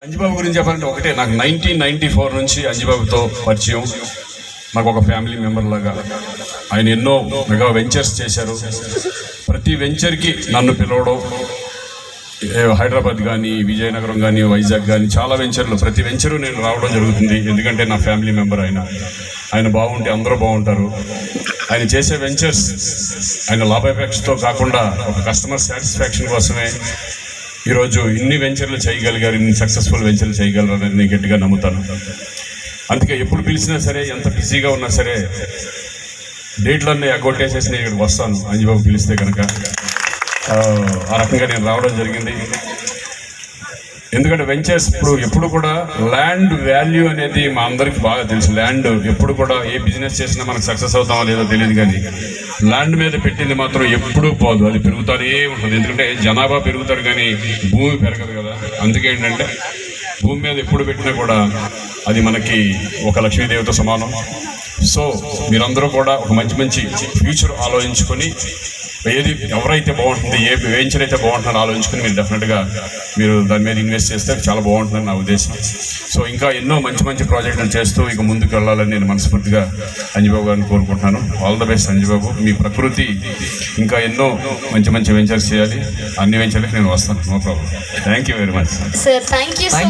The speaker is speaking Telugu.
అంజిబాబు గురించి చెప్పాలంటే ఒకటే, నాకు 1994 నుంచి అంజిబాబుతో పరిచయం. నాకు ఒక ఫ్యామిలీ మెంబర్ లాగా. ఆయన ఎన్నో మెగా వెంచర్స్ చేశారు. ప్రతి వెంచర్కి నన్ను పిలవడం, హైదరాబాద్ కానీ, విజయనగరం కానీ, వైజాగ్ కానీ చాలా వెంచర్లు, ప్రతి వెంచరు నేను రావడం జరుగుతుంది. ఎందుకంటే నా ఫ్యామిలీ మెంబర్ ఆయన బాగుంటే అందరూ బాగుంటారు. ఆయన చేసే వెంచర్స్ ఆయన లాభాపేక్షతో కాకుండా ఒక కస్టమర్ సాటిస్ఫాక్షన్ కోసమే ఈరోజు ఇన్ని వెంచర్లు చేయగలిగారు, ఇన్ని సక్సెస్ఫుల్ వెంచర్లు చేయగలరని నేను గట్టిగా నమ్ముతాను. అందుకే ఎప్పుడు పిలిచినా సరే, ఎంత బిజీగా ఉన్నా సరే, డేట్లన్నీ ఎగ్గొట్టేసేసి నేను ఇక్కడికి వస్తాను అంజిబాబు పిలిస్తే కనుక. ఆ రకంగా నేను రావడం జరిగింది. ఎందుకంటే వెంచర్స్ ఎప్పుడు కూడా ల్యాండ్ వాల్యూ అనేది మా అందరికి బాగా తెలుసు. ల్యాండ్ ఎప్పుడు కూడా ఏ బిజినెస్ చేసినా మనకు సక్సెస్ అవుతామో లేదో తెలియదు, కానీ ల్యాండ్ మీద పెట్టింది మాత్రం ఎప్పుడూ పోదు, అది పెరుగుతూనే ఉంటుంది. ఎందుకంటే జనాభా పెరుగుతారు కానీ భూమి పెరగదు కదా. అందుకే ఏంటంటే భూమి మీద ఎప్పుడు పెట్టినా కూడా అది మనకి ఒక లక్ష్మీదేవితో సమానం. సో మీరందరూ కూడా ఒక మంచి ఫ్యూచర్ ఆలోచించుకొని, ఏది ఎవరైతే బాగుంటుంది, ఏ వెంచర్ అయితే బాగుంటుందని ఆలోచించుకొని మీరు డెఫినెట్గా మీరు దాని మీద ఇన్వెస్ట్ చేస్తే చాలా బాగుంటుందని నా ఉద్దేశం. సో ఇంకా ఎన్నో మంచి ప్రాజెక్టులు చేస్తూ ఇక ముందుకు వెళ్ళాలని నేను మనస్ఫూర్తిగా అంజిబాబు గారిని కోరుకుంటున్నాను. All the best Anjibabu. మీ ప్రకృతి ఇంకా ఎన్నో మంచి వెంచర్స్ చేయాలి. అన్ని వెంచర్లకు నేను వస్తాను, no problem. Thank you very much sir. Thank you.